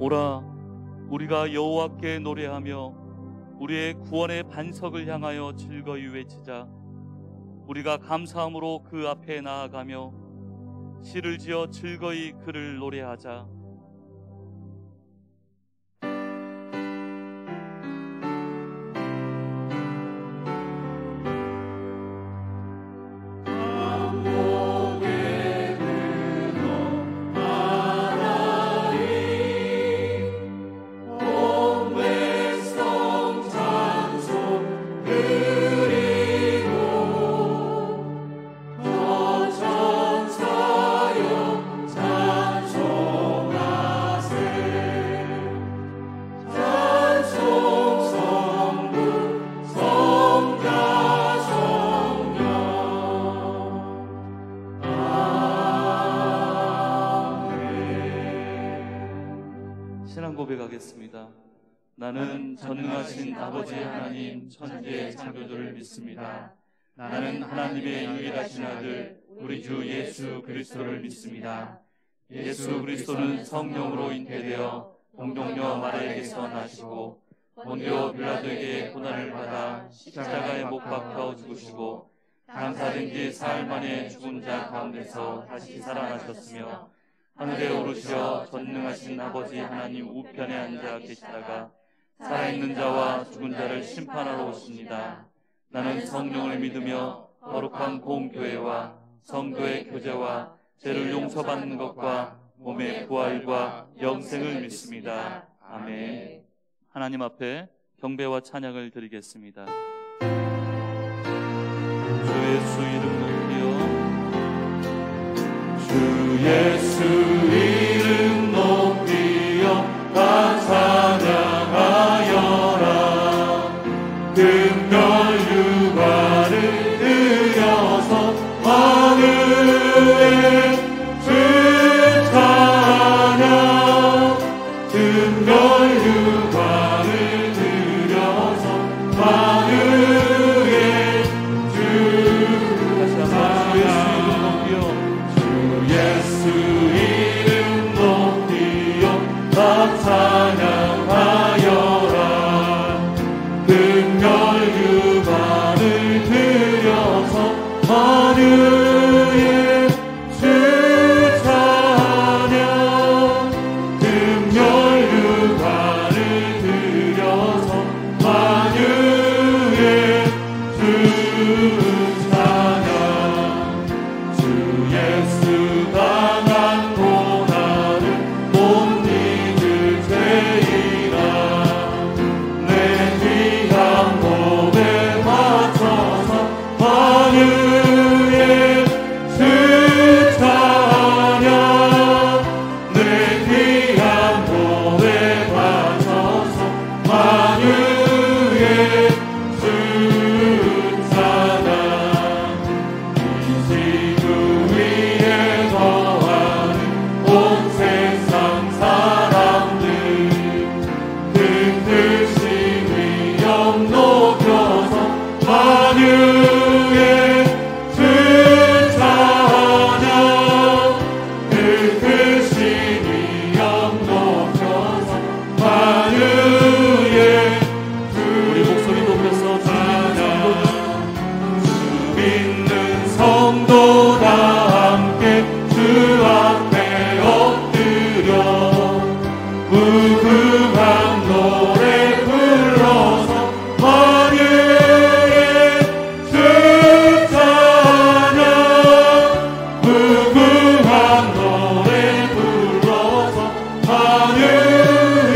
오라, 우리가 여호와께 노래하며 우리의 구원의 반석을 향하여 즐거이 외치자. 우리가 감사함으로 그 앞에 나아가며 시를 지어 즐거이 그를 노래하자. 신앙 고백하겠습니다. 나는 전능하신 아버지 하나님 천지의 창조주를 믿습니다. 나는 하나님의 유일하신 아들 우리 주 예수 그리스도를 믿습니다. 예수 그리스도는 성령으로 잉태되어 동정녀 마리아에게서 나시고 본디오 빌라도에게 고난을 받아 십자가에 못 박혀 죽으시고 장사된 지 사흘 만에 죽은 자 가운데서 다시 살아나셨으며 하늘에 오르시어 전능하신 아버지 하나님 우편에 앉아 계시다가 살아있는 자와 죽은 자를 심판하러 오십니다. 나는 성령을 믿으며 거룩한 공교회와 성도의 교제와 죄를 용서받는 것과 몸의 부활과 영생을 믿습니다. 아멘. 하나님 앞에 경배와 찬양을 드리겠습니다. 주 예수 이름 높이여, 주 예수 이름 높이여 다 찬양하여라. 금별 유가를 드려서 하늘에 주 찬양. 금별 유가를 드려서 하늘에 주 찬양. 예수 이름 높이여 다 찬양하여라. 금별 유가를 드려서 하늘에 주 찬양. 금별 유가를 드려서 하늘에 주 찬양. 주 예수 당한 고난을 못 잊을 죄이라. 내 귀한 몸에 맞춰서 하늘에 주 찬양. 내 귀한 몸에 맞춰서 하늘에 주 찬양. 온 세상 사람들 그 뜻이 위엄 높여서 하늘에 주 찬양. 그 뜻이 위엄 높여서 하늘에 주 우리 목소리 높여서 찬양. 주 믿는 성도다 함께 주 앞에 엎드려 무궁한 노래 불러서 하늘에 주 찬양. 무궁한 노래 불러서 하늘에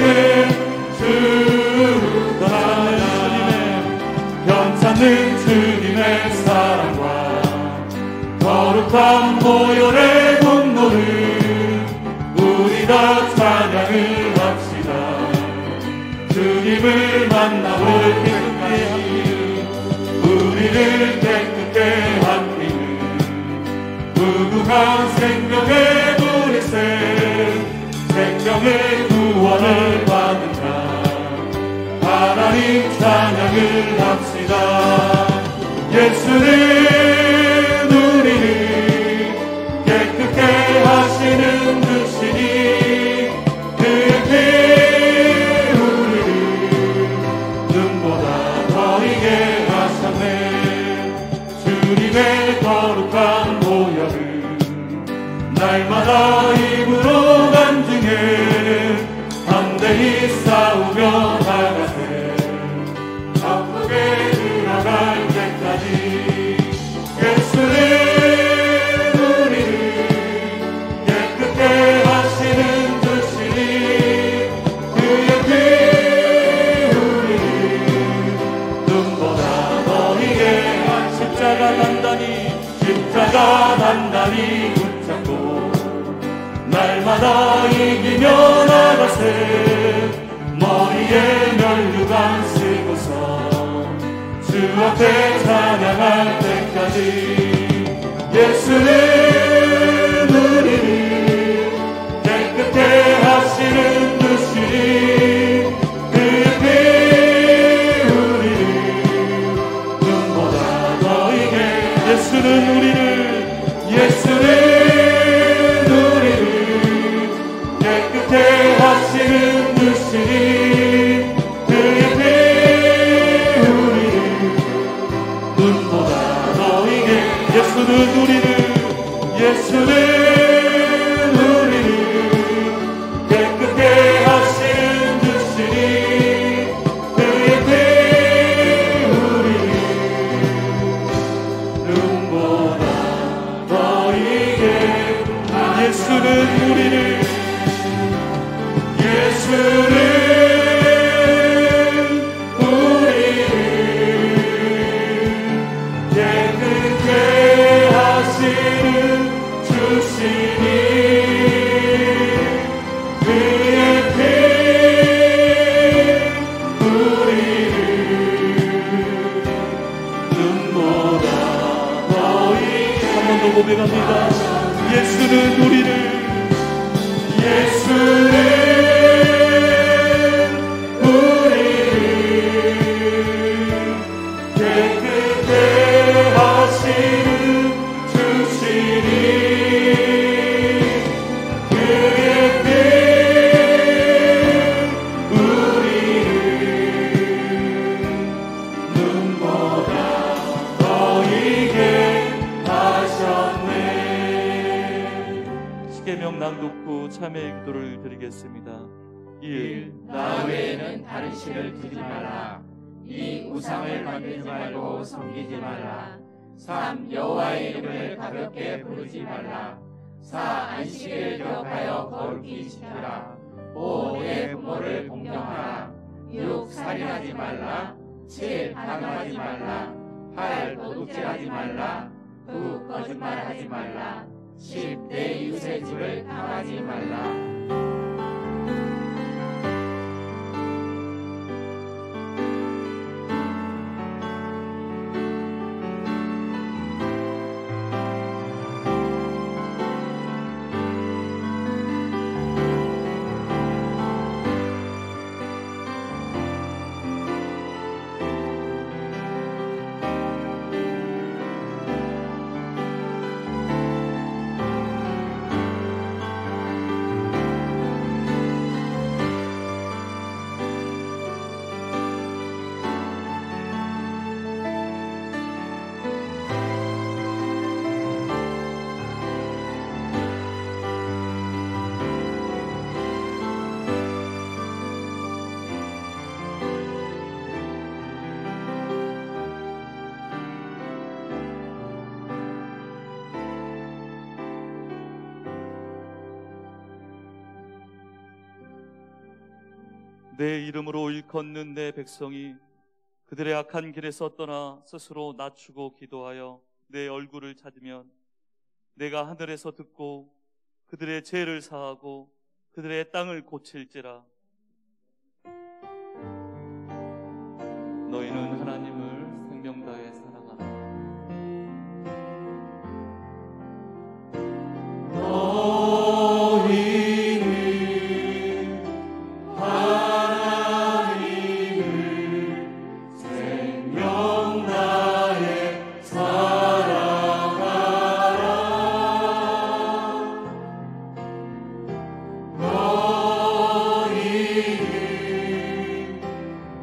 주 찬양. 변찮는 주님의 사랑과 거룩한 보혈의 공로를 우리 다 찬양을 합시다. 주님을 만나볼 깨끗게 우리를 깨끗게 한 피는 무궁한 생명의 물일새 생명의 구원을 받은 자 하나님 찬양을 합시다. 예수는 우리를 깨끗게 하시는 주시니 그의 십자가 단단히 붙잡고 날마다 이기며 나가세. 머리에 면류관 쓰고서 주 앞에 찬양할 때까지 예수는 우리를 깨끗게 하시는 주시니 그 피 우리를 눈보다 더 이게 예수는 우리를 깨끗게 하시는 주시니 그의 피 우리를 눈보다 더 이게 예수는 우리를 깨끗게 하시는 주시니 그의 피 우리를 눈보다 더 이게 예수는 우리를 깨끗게 하시는 주시니 그의 피 우리를 눈보다 더 이게 한 번 더 고백합니다. 예수는 우리를 깨끗게 하시는 주시니 그의 피 우리를 눈보다 더 이게 하셨네. 십계명 낭독 후 참회의 기도를 드리겠습니다. 1. 나 외에는 다른 신을 두지 말라. 2. 우상을 만들지 말고 섬기지 말라. 3. 여호와의 이름을 가볍게 부르지 말라. 4. 안식일을 기억하여 거룩히 지키라. 5. 내 부모를 공경하라. 6. 살인하지 말라. 7. 간음하지 말라. 8. 도둑질하지 말라. 9. 거짓말하지 말라. 10. 내 이웃의 집을 탐하지 말라. 내 이름으로 일컫는 내 백성이 그들의 악한 길에서 떠나 스스로 낮추고 기도하여 내 얼굴을 찾으면 내가 하늘에서 듣고 그들의 죄를 사하고 그들의 땅을 고칠지라. 너희는 하나님을 생명 다해 사랑하라.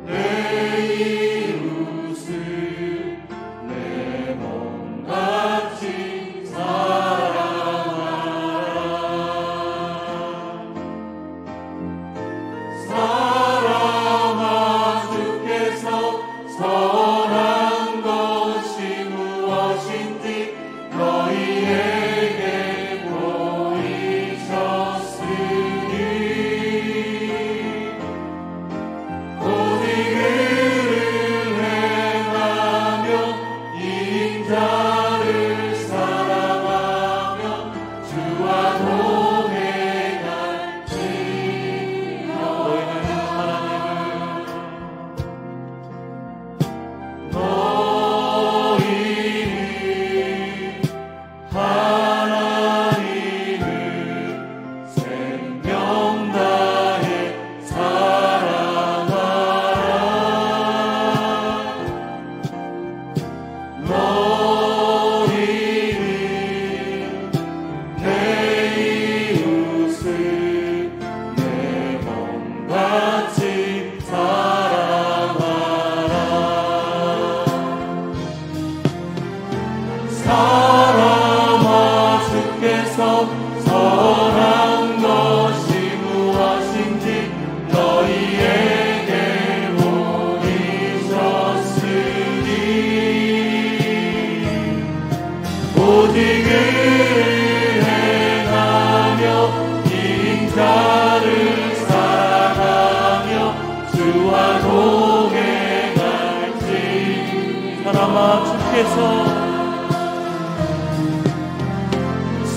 내 이름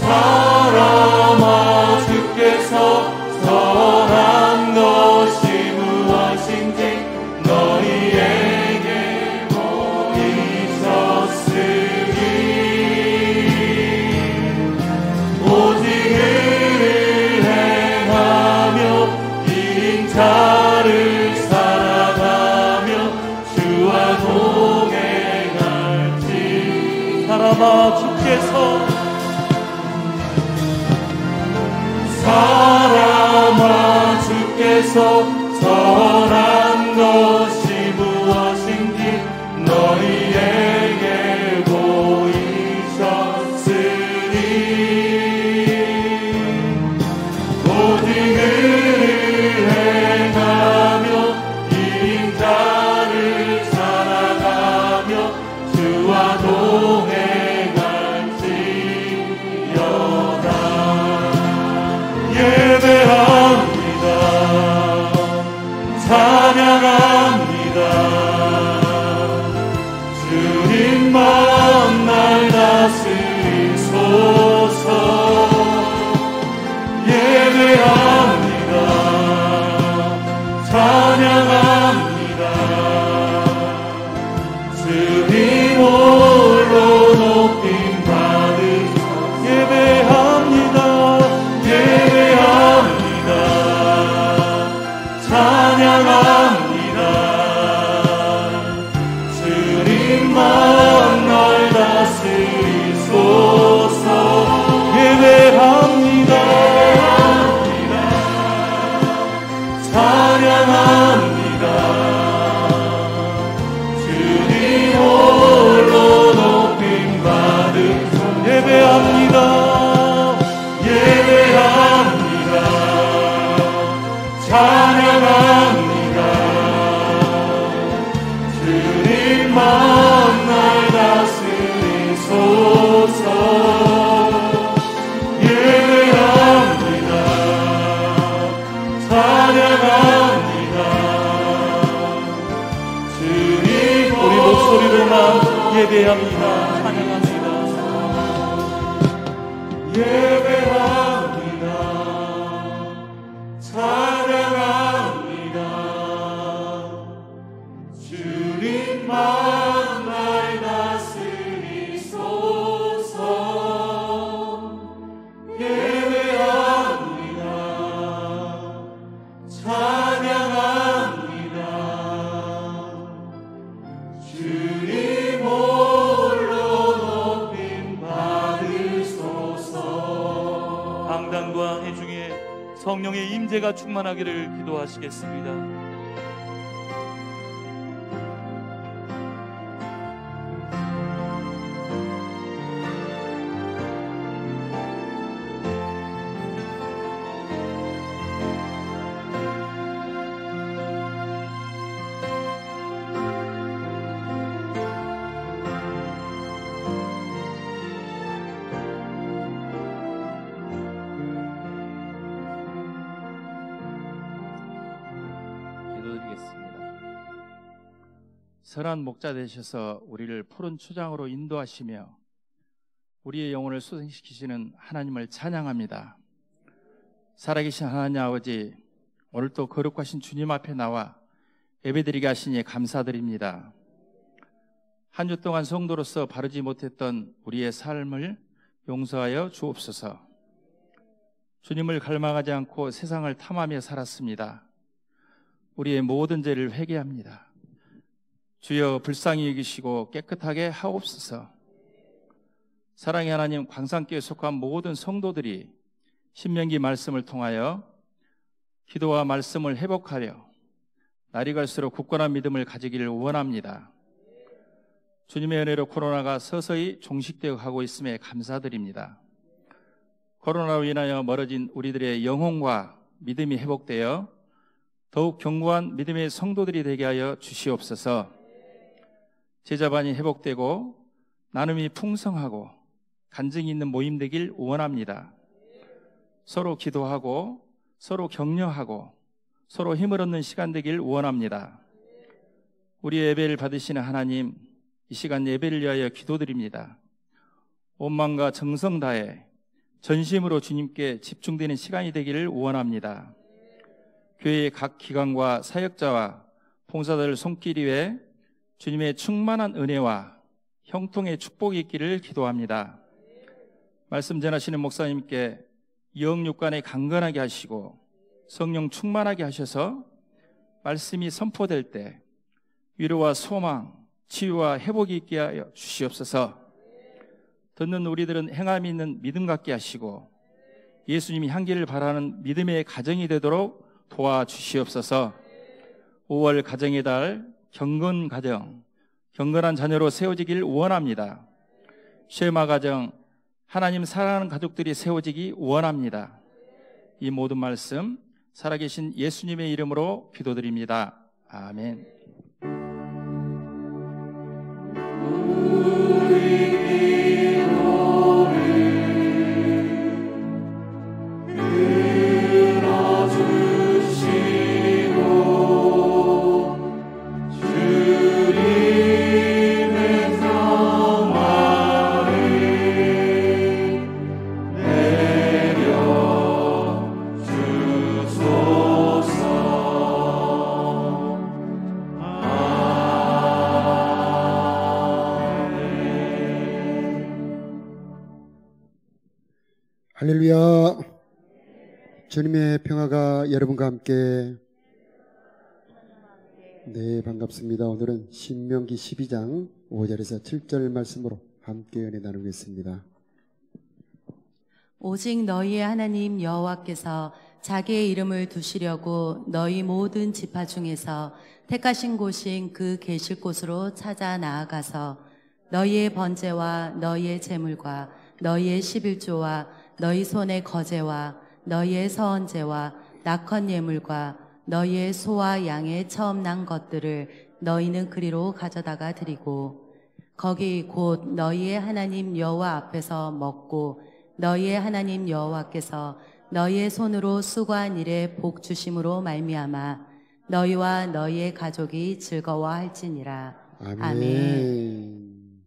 사람아 주께서 선한 것이 무엇인지 너희에게 보이셨으니 오직 의를 행하며 인자를 사랑하며 주와 동행할지. 사람아 주께서 선한 것이 무엇인지 너희에게 보이셨으니 오직 의를 행하며 인자를 사랑하며 주와 동행할지어다. 예배합니다. 찬양합니다. 주님만 날 다스리소서. 예배합니다. 찬양합니다. 주님 홀로 높임 받으소서. 예배합니다. 예배합니다. 찬양합니다. 주님만 날 다스리소서. 예배합니다. 찬양합니다. 주님 홀로 높임 받으소서. 예배합니다. 예배합니다. 찬양합니다. 주님만 날 다스리소서. 예배합니다. 찬양합니다. 주님 우리 목소리로만 예배합니다. 찬양합니다. 예배합니다. 찬양합니다. 주님만 날 다스리소서. 예배합니다. 찬양합니다. 주님 홀로 높임 받으소서. 방단과 회중에 성령의 임재가 충만하기를 기도하시겠습니다. 선한 목자 되셔서 우리를 푸른 초장으로 인도하시며 우리의 영혼을 소생시키시는 하나님을 찬양합니다. 살아계신 하나님 아버지, 오늘도 거룩하신 주님 앞에 나와 예배드리게 하시니 감사드립니다. 한 주 동안 성도로서 바르지 못했던 우리의 삶을 용서하여 주옵소서. 주님을 갈망하지 않고 세상을 탐하며 살았습니다. 우리의 모든 죄를 회개합니다. 주여 불쌍히 여기시고 깨끗하게 하옵소서. 사랑의 하나님, 광산교회에 속한 모든 성도들이 신명기 말씀을 통하여 기도와 말씀을 회복하려 날이 갈수록 굳건한 믿음을 가지기를 원합니다. 주님의 은혜로 코로나가 서서히 종식되어 가고 있음에 감사드립니다. 코로나로 인하여 멀어진 우리들의 영혼과 믿음이 회복되어 더욱 견고한 믿음의 성도들이 되게 하여 주시옵소서. 제자반이 회복되고 나눔이 풍성하고 간증이 있는 모임 되길 원합니다. 서로 기도하고 서로 격려하고 서로 힘을 얻는 시간 되길 원합니다. 우리의 예배를 받으시는 하나님, 이 시간 예배를 위하여 기도드립니다. 온 마음과 정성 다해 전심으로 주님께 집중되는 시간이 되기를 원합니다. 교회의 각 기관과 사역자와 봉사자들 손길 위에 주님의 충만한 은혜와 형통의 축복이 있기를 기도합니다. 말씀 전하시는 목사님께 영육간에 강건하게 하시고 성령 충만하게 하셔서 말씀이 선포될 때 위로와 소망, 치유와 회복이 있게 하여 주시옵소서. 듣는 우리들은 행함이 있는 믿음 갖게 하시고 예수님이 향기를 바라는 믿음의 가정이 되도록 도와주시옵소서. 5월 가정의 달 경건 가정, 경건한 자녀로 세워지길 원합니다. 쉐마 가정, 하나님 사랑하는 가족들이 세워지기 원합니다. 이 모든 말씀 살아계신 예수님의 이름으로 기도드립니다. 아멘. 할렐루야. 주님의 평화가 여러분과 함께. 네, 반갑습니다. 오늘은 신명기 12장 5절에서 7절 말씀으로 함께 은혜 나누겠습니다. 오직 너희의 하나님 여호와께서 자기의 이름을 두시려고 너희 모든 지파 중에서 택하신 곳인 그 계실 곳으로 찾아 나아가서 너희의 번제와 너희의 제물과 너희의 11조와 너희 손의 거제와 너희의 서언제와 낙헌 예물과 너희의 소와 양의 처음 난 것들을 너희는 그리로 가져다가 드리고 거기 곧 너희의 하나님 여호와 앞에서 먹고 너희의 하나님 여호와께서 너희의 손으로 수고한 일에 복 주심으로 말미암아 너희와 너희의 가족이 즐거워할지니라. 아멘.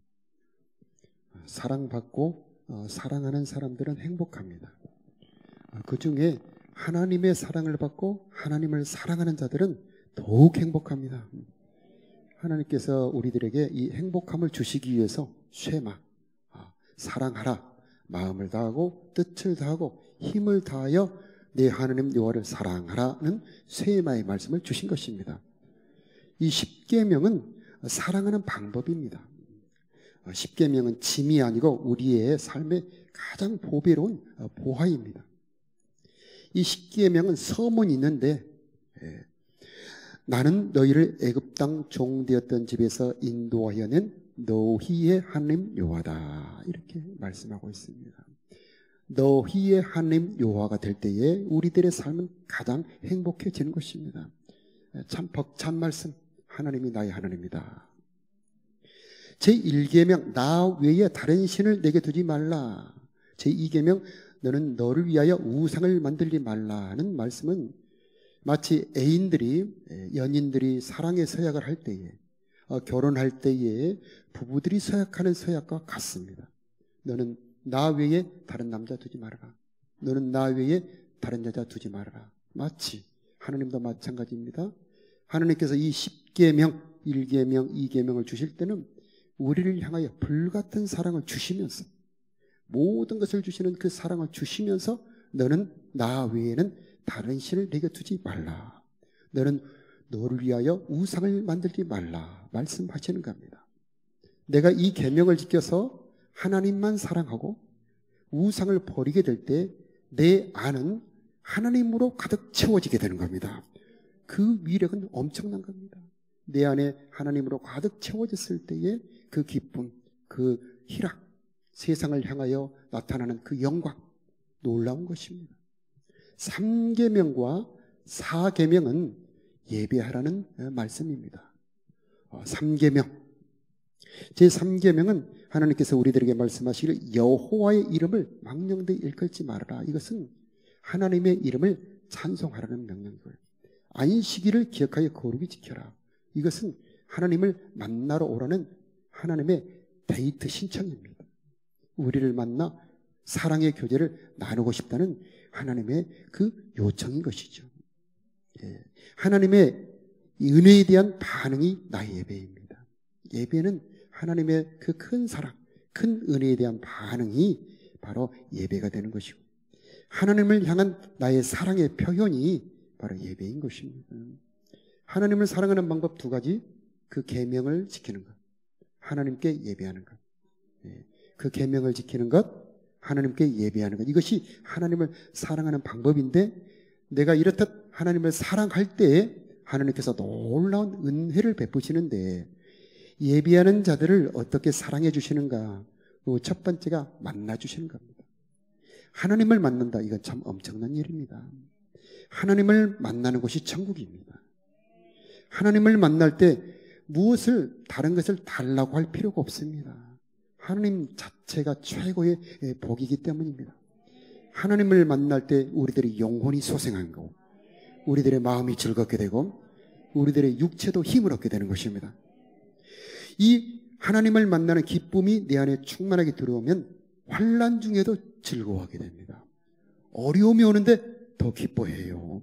사랑받고 사랑하는 사람들은 행복합니다. 그 중에 하나님의 사랑을 받고 하나님을 사랑하는 자들은 더욱 행복합니다. 하나님께서 우리들에게 이 행복함을 주시기 위해서 쉐마, 사랑하라, 마음을 다하고 뜻을 다하고 힘을 다하여 내 하나님 여호와를 사랑하라는 쉐마의 말씀을 주신 것입니다. 이 10계명은 사랑하는 방법입니다. 10계명은 짐이 아니고 우리의 삶의 가장 보배로운 보화입니다. 이 10계명은 서문이 있는데 나는 너희를 애굽 땅 종되었던 집에서 인도하여 낸 너희의 하나님 여호와다 이렇게 말씀하고 있습니다. 너희의 하나님 여호와가 될 때에 우리들의 삶은 가장 행복해지는 것입니다. 참 벅찬 말씀. 하나님이 나의 하나님이다. 제1계명 나 외에 다른 신을 내게 두지 말라. 제2계명 너는 너를 위하여 우상을 만들지 말라는 말씀은 마치 애인들이 연인들이 사랑의 서약을 할 때에 결혼할 때에 부부들이 서약하는 서약과 같습니다. 너는 나 외에 다른 남자 두지 말아라. 너는 나 외에 다른 여자 두지 말아라. 마치 하나님도 마찬가지입니다. 하나님께서 이 10계명 1계명 2계명을 주실 때는 우리를 향하여 불같은 사랑을 주시면서 모든 것을 주시는 그 사랑을 주시면서 너는 나 외에는 다른 신을 내게 두지 말라. 너는 너를 위하여 우상을 만들지 말라 말씀하시는 겁니다. 내가 이 계명을 지켜서 하나님만 사랑하고 우상을 버리게 될 때 내 안은 하나님으로 가득 채워지게 되는 겁니다. 그 위력은 엄청난 겁니다. 내 안에 하나님으로 가득 채워졌을 때에 그 기쁨, 그 희락, 세상을 향하여 나타나는 그 영광, 놀라운 것입니다. 3계명과 4계명은 예배하라는 말씀입니다. 3계명. 제3계명은 하나님께서 우리들에게 말씀하시기를 여호와의 이름을 망령되이 일컬지 말아라. 이것은 하나님의 이름을 찬송하라는 명령이고요. 안식일을 기억하여 거룩히 지켜라. 이것은 하나님을 만나러 오라는 하나님의 데이트 신청입니다. 우리를 만나 사랑의 교제를 나누고 싶다는 하나님의 그 요청인 것이죠. 예. 하나님의 은혜에 대한 반응이 나의 예배입니다. 예배는 하나님의 그 큰 사랑, 큰 은혜에 대한 반응이 바로 예배가 되는 것이고, 하나님을 향한 나의 사랑의 표현이 바로 예배인 것입니다. 하나님을 사랑하는 방법 두 가지, 그 계명을 지키는 것, 하나님께 예배하는 것. 그 계명을 지키는 것, 하나님께 예배하는 것. 이것이 하나님을 사랑하는 방법인데, 내가 이렇듯 하나님을 사랑할 때에 하나님께서 놀라운 은혜를 베푸시는데, 예배하는 자들을 어떻게 사랑해 주시는가? 첫 번째가 만나 주시는 겁니다. 하나님을 만난다. 이건 참 엄청난 일입니다. 하나님을 만나는 곳이 천국입니다. 하나님을 만날 때 무엇을, 다른 것을 달라고 할 필요가 없습니다. 하나님 자체가 최고의 복이기 때문입니다. 하나님을 만날 때 우리들의 영혼이 소생한 거고, 우리들의 마음이 즐겁게 되고, 우리들의 육체도 힘을 얻게 되는 것입니다. 이 하나님을 만나는 기쁨이 내 안에 충만하게 들어오면 환난 중에도 즐거워하게 됩니다. 어려움이 오는데 더 기뻐해요.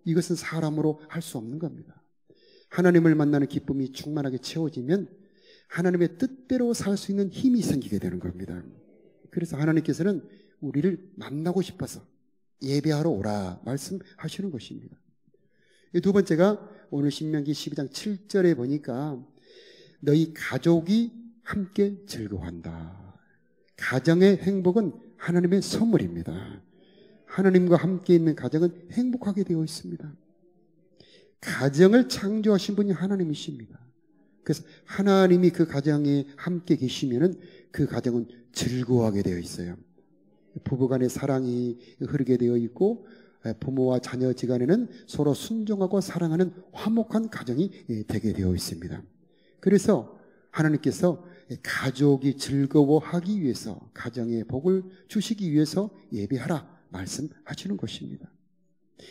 이것은 사람으로 할 수 없는 겁니다. 하나님을 만나는 기쁨이 충만하게 채워지면 하나님의 뜻대로 살 수 있는 힘이 생기게 되는 겁니다. 그래서 하나님께서는 우리를 만나고 싶어서 예배하러 오라 말씀하시는 것입니다. 두 번째가 오늘 신명기 12장 7절에 보니까 너희 가족이 함께 즐거워한다. 가정의 행복은 하나님의 선물입니다. 하나님과 함께 있는 가정은 행복하게 되어 있습니다. 가정을 창조하신 분이 하나님이십니다. 그래서 하나님이 그 가정에 함께 계시면은 그 가정은 즐거워하게 되어 있어요. 부부간의 사랑이 흐르게 되어 있고, 부모와 자녀 지간에는 서로 순종하고 사랑하는 화목한 가정이 되게 되어 있습니다. 그래서 하나님께서 가족이 즐거워하기 위해서, 가정의 복을 주시기 위해서 예배하라 말씀하시는 것입니다.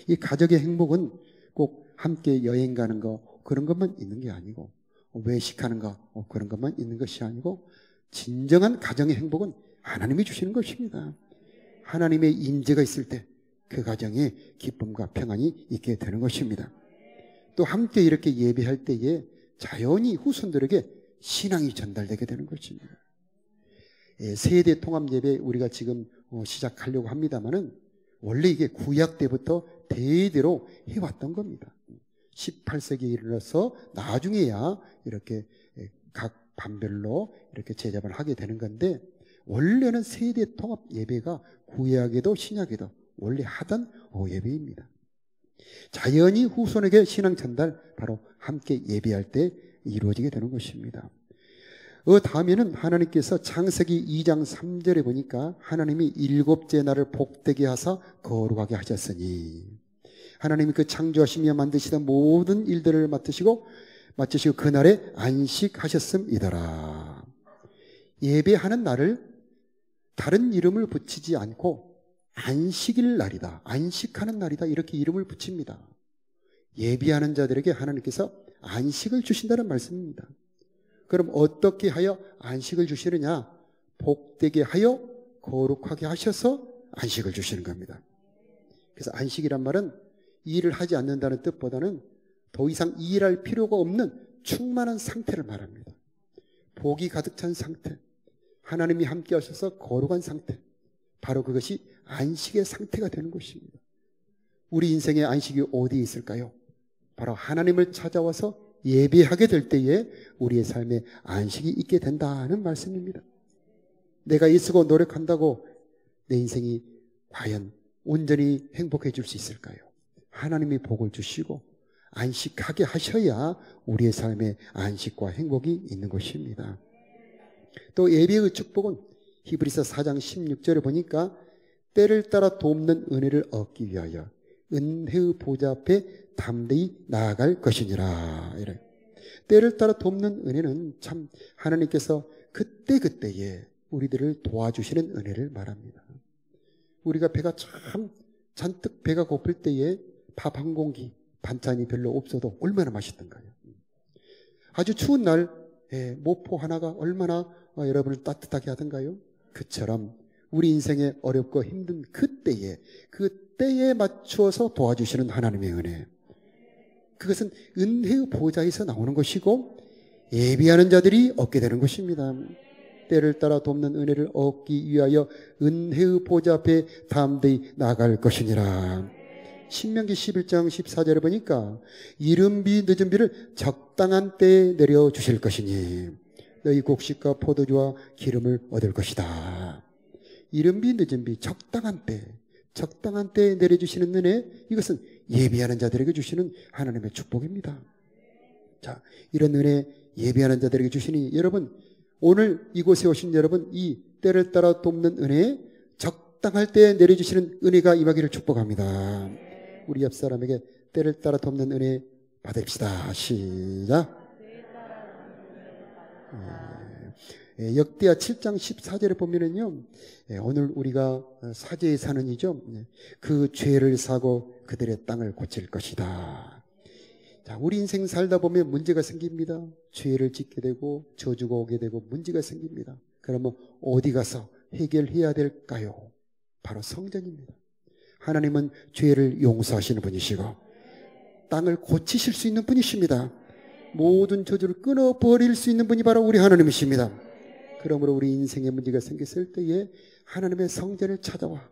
이 가족의 행복은 꼭 함께 여행 가는 거, 그런 것만 있는 게 아니고, 외식하는 거, 그런 것만 있는 것이 아니고, 진정한 가정의 행복은 하나님이 주시는 것입니다. 하나님의 임재가 있을 때 그 가정에 기쁨과 평안이 있게 되는 것입니다. 또 함께 이렇게 예배할 때에 자연히 후손들에게 신앙이 전달되게 되는 것입니다. 세대 통합 예배 우리가 지금 시작하려고 합니다만은 원래 이게 구약 때부터 대대로 해왔던 겁니다. 18세기에 이르러서 나중에야 이렇게 각 반별로 이렇게 제접을 하게 되는 건데, 원래는 세대 통합 예배가 구약에도 신약에도 원래 하던 예배입니다. 자연히 후손에게 신앙 전달, 바로 함께 예배할 때 이루어지게 되는 것입니다. 다음에는 하나님께서 창세기 2장 3절에 보니까 하나님이 일곱째 날을 복되게 하사 거룩하게 하셨으니, 하나님이 그 창조하시며 만드시던 모든 일들을 마치시고 그날에 안식하셨음이더라. 예배하는 날을 다른 이름을 붙이지 않고 안식일 날이다, 안식하는 날이다, 이렇게 이름을 붙입니다. 예배하는 자들에게 하나님께서 안식을 주신다는 말씀입니다. 그럼 어떻게 하여 안식을 주시느냐? 복되게 하여 거룩하게 하셔서 안식을 주시는 겁니다. 그래서 안식이란 말은 일을 하지 않는다는 뜻보다는 더 이상 일할 필요가 없는 충만한 상태를 말합니다. 복이 가득 찬 상태, 하나님이 함께 하셔서 거룩한 상태, 바로 그것이 안식의 상태가 되는 것입니다. 우리 인생의 안식이 어디에 있을까요? 바로 하나님을 찾아와서 예배하게 될 때에 우리의 삶에 안식이 있게 된다는 말씀입니다. 내가 애쓰고 노력한다고 내 인생이 과연 온전히 행복해질 수 있을까요? 하나님이 복을 주시고 안식하게 하셔야 우리의 삶에 안식과 행복이 있는 것입니다. 또 예배의 축복은 히브리서 4장 16절에 보니까 때를 따라 돕는 은혜를 얻기 위하여 은혜의 보좌 앞에 담대히 나아갈 것이니라. 이래. 때를 따라 돕는 은혜는 참 하나님께서 그때그때에 우리들을 도와주시는 은혜를 말합니다. 우리가 배가 참 잔뜩 배가 고플 때에 밥 한 공기, 반찬이 별로 없어도 얼마나 맛있던가요. 아주 추운 날 모포 하나가 얼마나 여러분을 따뜻하게 하던가요? 그처럼 우리 인생에 어렵고 힘든 그때에 맞추어서 도와주시는 하나님의 은혜, 그것은 은혜의 보좌에서 나오는 것이고 예비하는 자들이 얻게 되는 것입니다. 때를 따라 돕는 은혜를 얻기 위하여 은혜의 보좌 앞에 담대히 나아갈 것이니라. 신명기 11장 14절에 보니까 이른 비 늦은 비를 적당한 때에 내려주실 것이니 너희 곡식과 포도주와 기름을 얻을 것이다. 이른 비 늦은 비, 적당한 때에 내려주시는 은혜, 이것은 예비하는 자들에게 주시는 하나님의 축복입니다. 자, 이런 은혜 예비하는 자들에게 주시니 여러분, 오늘 이곳에 오신 여러분, 이 때를 따라 돕는 은혜, 적당할 때에 내려주시는 은혜가 임하기를 축복합니다. 우리 옆 사람에게 때를 따라 돕는 은혜 받읍시다. 시작. 역대하 7장 14절에 보면은요, 오늘 우리가 사제의 산은이죠. 그 죄를 사고 그들의 땅을 고칠 것이다. 자, 우리 인생 살다 보면 문제가 생깁니다. 죄를 짓게 되고 저주가 오게 되고 문제가 생깁니다. 그러면 어디 가서 해결해야 될까요? 바로 성전입니다. 하나님은 죄를 용서하시는 분이시고 땅을 고치실 수 있는 분이십니다. 모든 저주를 끊어버릴 수 있는 분이 바로 우리 하나님이십니다. 그러므로 우리 인생에 문제가 생겼을 때에 하나님의 성전을 찾아와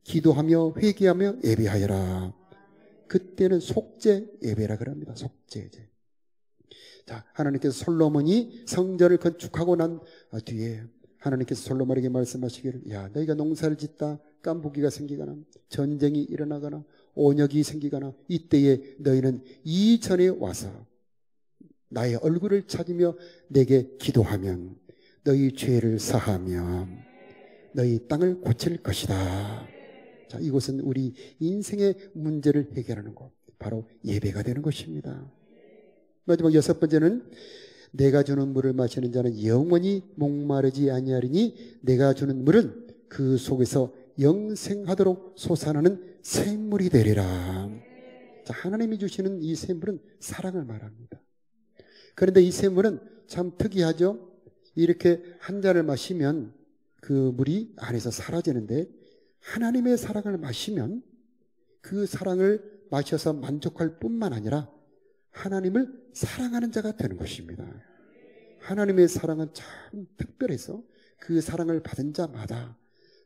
기도하며 회개하며 예배하여라. 그때는 속죄 예배라 그럽니다. 속죄 예배. 자, 하나님께서 솔로몬이 성전을 건축하고 난 뒤에 하나님께서 솔로몬에게 말씀하시기를, 야, 너희가 농사를 짓다 깐부기가 생기거나 전쟁이 일어나거나 온역이 생기거나 이때에 너희는 이전에 와서 나의 얼굴을 찾으며 내게 기도하면 너희 죄를 사하며 너희 땅을 고칠 것이다. 자, 이곳은 우리 인생의 문제를 해결하는 곳, 바로 예배가 되는 것입니다. 마지막 6번째는 내가 주는 물을 마시는 자는 영원히 목마르지 아니하리니 내가 주는 물은 그 속에서 영생하도록 솟아나는 샘물이 되리라. 자, 하나님이 주시는 이 샘물은 사랑을 말합니다. 그런데 이 샘물은 참 특이하죠. 이렇게 한 잔을 마시면 그 물이 안에서 사라지는데 하나님의 사랑을 마시면 그 사랑을 마셔서 만족할 뿐만 아니라 하나님을 사랑하는 자가 되는 것입니다. 하나님의 사랑은 참 특별해서 그 사랑을 받은 자마다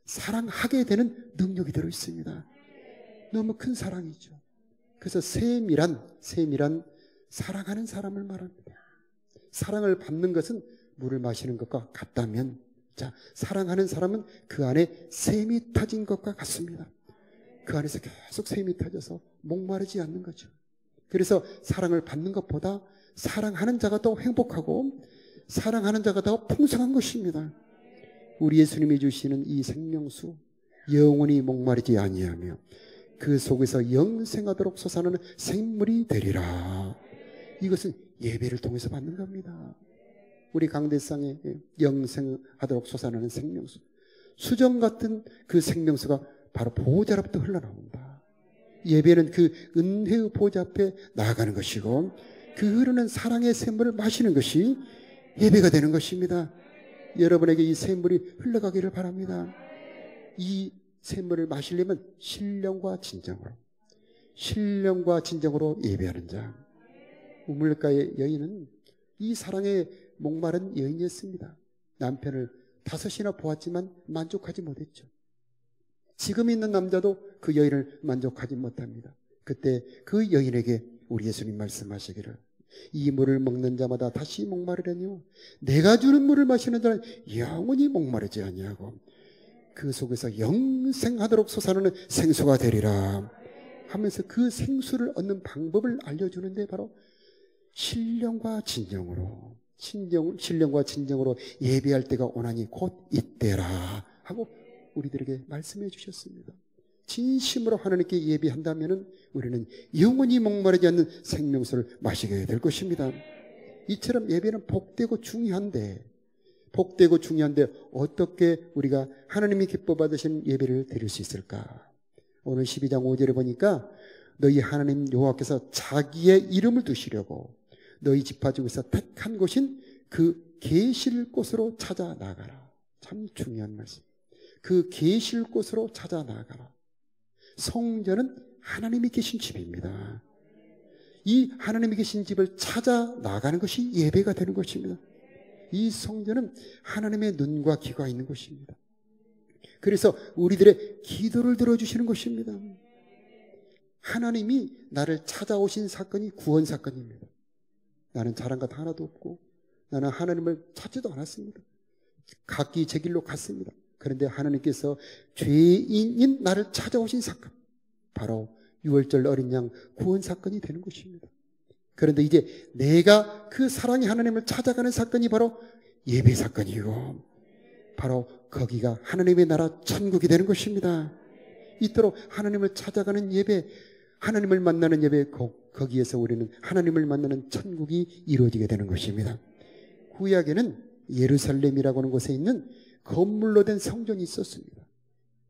사랑하게 되는 능력이 들어 있습니다. 너무 큰 사랑이죠. 그래서 샘이란 사랑하는 사람을 말합니다. 사랑을 받는 것은 물을 마시는 것과 같다면, 자, 사랑하는 사람은 그 안에 샘이 타진 것과 같습니다. 그 안에서 계속 샘이 타져서 목마르지 않는 거죠. 그래서 사랑을 받는 것보다 사랑하는 자가 더 행복하고 사랑하는 자가 더 풍성한 것입니다. 우리 예수님이 주시는 이 생명수, 영원히 목마르지 아니하며 그 속에서 영생하도록 솟아나는 생물이 되리라. 이것은 예배를 통해서 받는 겁니다. 우리 강대상에 영생하도록 솟아나는 생명수, 수정 같은 그 생명수가 바로 보좌로부터 흘러나온다. 예배는 그 은혜의 보좌 앞에 나아가는 것이고 그 흐르는 사랑의 샘물을 마시는 것이 예배가 되는 것입니다. 여러분에게 이 샘물이 흘러가기를 바랍니다. 이 샘물을 마시려면 신령과 진정으로 예배하는 자. 우물가의 여인은 이 사랑에 목마른 여인이었습니다. 남편을 5이나 보았지만 만족하지 못했죠. 지금 있는 남자도 그 여인을 만족하지 못합니다. 그때 그 여인에게 우리 예수님 말씀하시기를, 이 물을 먹는 자마다 다시 목마르려니와 내가 주는 물을 마시는 자는 영원히 목마르지 아니하고 그 속에서 영생하도록 솟아나는 생수가 되리라 하면서 그 생수를 얻는 방법을 알려주는데 바로 신령과 진정으로 예배할 때가 오나니 곧 이때라 하고 우리들에게 말씀해 주셨습니다. 진심으로 하나님께 예배한다면 우리는 영원히 목마르지 않는 생명수를 마시게 될 것입니다. 이처럼 예배는 복되고 중요한데 어떻게 우리가 하나님이 기뻐 받으신 예배를 드릴 수 있을까? 오늘 12장 5절에 보니까 너희 하나님 여호와께서 자기의 이름을 두시려고 너희 지파 중에서 택한 곳인 그 계실 곳으로 찾아 나가라. 참 중요한 말씀. 그 계실 곳으로 찾아 나가라. 성전은 하나님이 계신 집입니다. 이 하나님이 계신 집을 찾아 나가는 것이 예배가 되는 것입니다. 이 성전은 하나님의 눈과 귀가 있는 것입니다. 그래서 우리들의 기도를 들어주시는 것입니다. 하나님이 나를 찾아오신 사건이 구원 사건입니다. 나는 잘한 것 하나도 없고 나는 하나님을 찾지도 않았습니다. 각기 제 길로 갔습니다. 그런데 하나님께서 죄인인 나를 찾아오신 사건, 바로 유월절 어린 양 구원 사건이 되는 것입니다. 그런데 이제 내가 그 사랑의 하나님을 찾아가는 사건이 바로 예배 사건이고, 바로 거기가 하나님의 나라 천국이 되는 것입니다. 이토록 하나님을 찾아가는 예배, 하나님을 만나는 예배, 거기에서 우리는 하나님을 만나는 천국이 이루어지게 되는 것입니다. 구약에는 예루살렘이라고 하는 곳에 있는 건물로 된 성전이 있었습니다.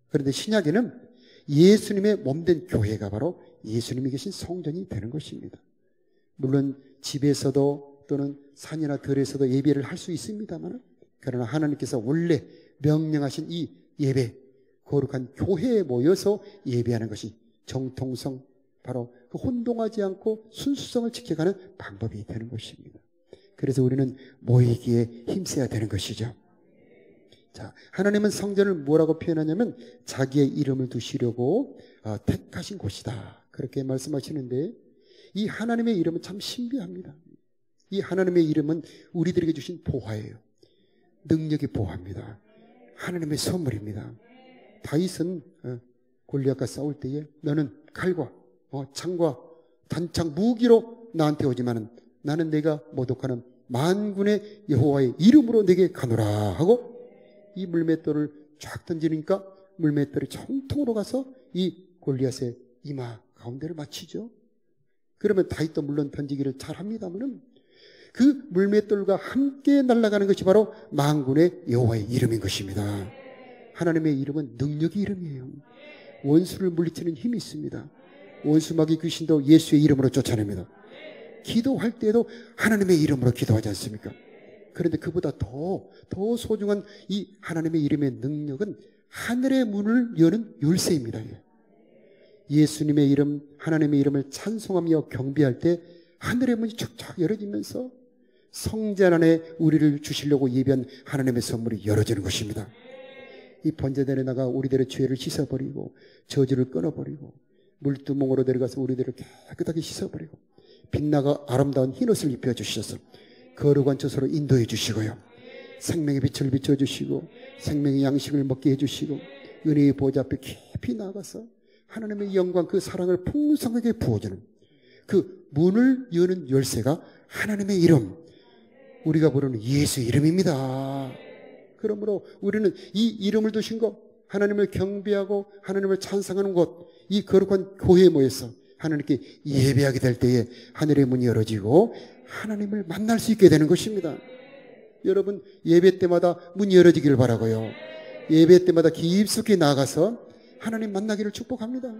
그런데 신약에는 예수님의 몸된 교회가 바로 예수님이 계신 성전이 되는 것입니다. 물론 집에서도 또는 산이나 들에서도 예배를 할 수 있습니다만, 그러나 하나님께서 원래 명령하신 이 예배, 거룩한 교회에 모여서 예배하는 것이 정통성, 바로 그 혼동하지 않고 순수성을 지켜가는 방법이 되는 것입니다. 그래서 우리는 모이기에 힘써야 되는 것이죠. 자, 하나님은 성전을 뭐라고 표현하냐면 자기의 이름을 두시려고 택하신 곳이다, 그렇게 말씀하시는데, 이 하나님의 이름은 참 신비합니다. 이 하나님의 이름은 우리들에게 주신 보화예요. 능력의 보화입니다. 하나님의 선물입니다. 다윗은 골리앗과 싸울 때에 너는 칼과 창과 단창 무기로 나한테 오지만은 나는 내가 모독하는 만군의 여호와의 이름으로 내게 가노라 하고, 이 물맷돌을 쫙 던지니까 물맷돌이 정통으로 가서 이 골리앗의 이마 가운데를 맞히죠. 그러면 다윗도 물론 던지기를 잘합니다만은 그 물맷돌과 함께 날아가는 것이 바로 만군의 여호와의 이름인 것입니다. 하나님의 이름은 능력의 이름이에요. 원수를 물리치는 힘이 있습니다. 원수마귀 귀신도 예수의 이름으로 쫓아냅니다. 기도할 때에도 하나님의 이름으로 기도하지 않습니까? 그런데 그보다 더 소중한 이 하나님의 이름의 능력은 하늘의 문을 여는 열쇠입니다. 예수님의 이름, 하나님의 이름을 찬송하며 경배할 때 하늘의 문이 쫙쫙 열어지면서 성전 안에 우리를 주시려고 예비한 하나님의 선물이 열어지는 것입니다. 이 번제단에 나가 우리들의 죄를 씻어버리고 저주를 끊어버리고 물두멍으로 내려가서 우리들을 깨끗하게 씻어버리고 빛나가 아름다운 흰옷을 입혀주셔서 거룩한 처소로 인도해 주시고요, 생명의 빛을 비춰주시고 생명의 양식을 먹게 해주시고 은혜의 보좌 앞에 깊이 나가서 하나님의 영광, 그 사랑을 풍성하게 부어주는 그 문을 여는 열쇠가 하나님의 이름, 우리가 부르는 예수의 이름입니다. 그러므로 우리는 이 이름을 두신 것, 하나님을 경배하고 하나님을 찬송하는 곳, 이 거룩한 교회에 모여서 하나님께 예배하게 될 때에 하늘의 문이 열어지고 하나님을 만날 수 있게 되는 것입니다. 여러분, 예배 때마다 문이 열어지기를 바라고요, 예배 때마다 깊숙이 나가서 하나님 만나기를 축복합니다.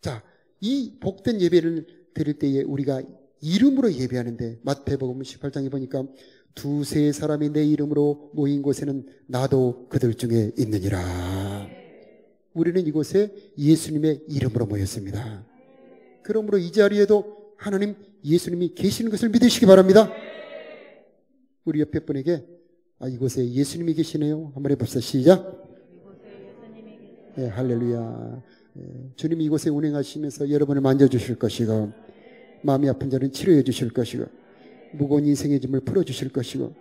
자, 이 복된 예배를 드릴 때에 우리가 이름으로 예배하는데, 마태복음 18장에 보니까 두세 사람이 내 이름으로 모인 곳에는 나도 그들 중에 있느니라. 우리는 이곳에 예수님의 이름으로 모였습니다. 그러므로 이 자리에도 하나님, 예수님이 계시는 것을 믿으시기 바랍니다. 우리 옆에 분에게 이곳에 예수님이 계시네요 한번 해봅시다. 시작. 네, 할렐루야. 주님이 이곳에 운행하시면서 여러분을 만져주실 것이고, 마음이 아픈 자는 치료해 주실 것이고, 무거운 인생의 짐을 풀어주실 것이고,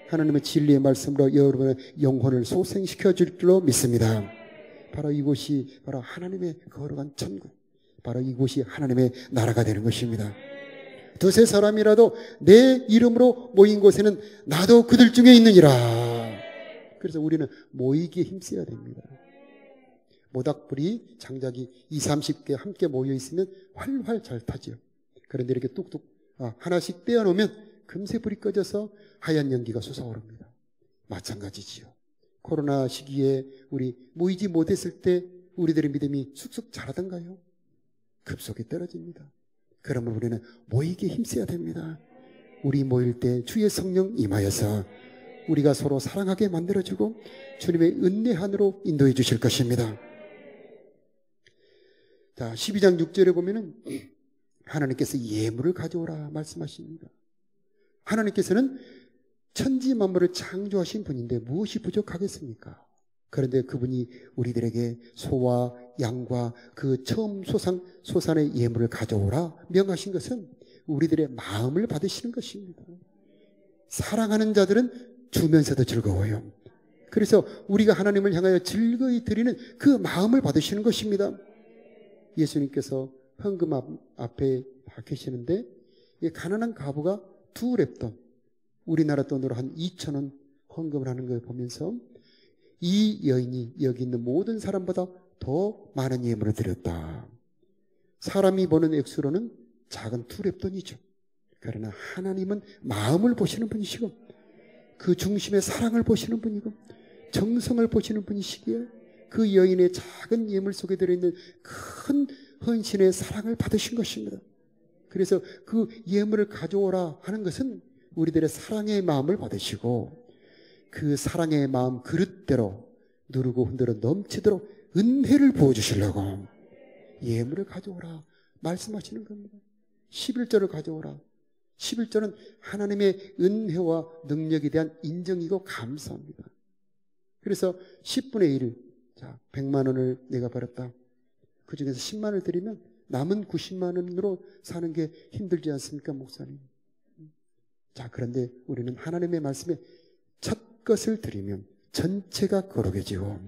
하나님의 진리의 말씀으로 여러분의 영혼을 소생시켜 줄 줄로 믿습니다. 바로 이곳이 바로 하나님의 거룩한 천국, 바로 이곳이 하나님의 나라가 되는 것입니다. 두세 사람이라도 내 이름으로 모인 곳에는 나도 그들 중에 있느니라. 그래서 우리는 모이기에 힘써야 됩니다. 모닥불이 장작이 20, 30개 함께 모여 있으면 활활 잘 타죠. 그런데 이렇게 뚝뚝 하나씩 떼어놓으면 금세 불이 꺼져서 하얀 연기가 솟아오릅니다. 마찬가지지요. 코로나 시기에 우리 모이지 못했을 때 우리들의 믿음이 쑥쑥 자라던가요? 급속히 떨어집니다. 그러면 우리는 모이기에 힘써야 됩니다. 우리 모일 때 주의 성령 임하여서 우리가 서로 사랑하게 만들어주고 주님의 은혜 안으로 인도해 주실 것입니다. 자, 12장 6절에 보면은 하나님께서 예물을 가져오라 말씀하십니다. 하나님께서는 천지 만물을 창조하신 분인데 무엇이 부족하겠습니까? 그런데 그분이 우리들에게 소와 양과 그 처음 소산의 예물을 가져오라 명하신 것은 우리들의 마음을 받으시는 것입니다. 사랑하는 자들은 주면서도 즐거워요. 그래서 우리가 하나님을 향하여 즐거이 드리는 그 마음을 받으시는 것입니다. 예수님께서 헌금 앞에 계시는데 가난한 과부가 2렙돈, 우리나라 돈으로 한 2,000원 헌금을 하는 걸 보면서 이 여인이 여기 있는 모든 사람보다 더 많은 예물을 드렸다. 사람이 보는 액수로는 작은 2렙돈이죠. 그러나 하나님은 마음을 보시는 분이시고 그 중심의 사랑을 보시는 분이고 정성을 보시는 분이시기에 그 여인의 작은 예물 속에 들어있는 큰 헌신의 사랑을 받으신 것입니다. 그래서 그 예물을 가져오라 하는 것은 우리들의 사랑의 마음을 받으시고 그 사랑의 마음 그릇대로 누르고 흔들어 넘치도록 은혜를 부어주시려고 예물을 가져오라 말씀하시는 겁니다. 11절을 가져오라. 11절은 하나님의 은혜와 능력에 대한 인정이고 감사합니다. 그래서 10분의 1, 자, 100만 원을 내가 벌었다. 그 중에서 10만 원을 드리면 남은 90만 원으로 사는 게 힘들지 않습니까, 목사님? 자, 그런데 우리는 하나님의 말씀에 첫 것을 드리면 전체가 거룩해지고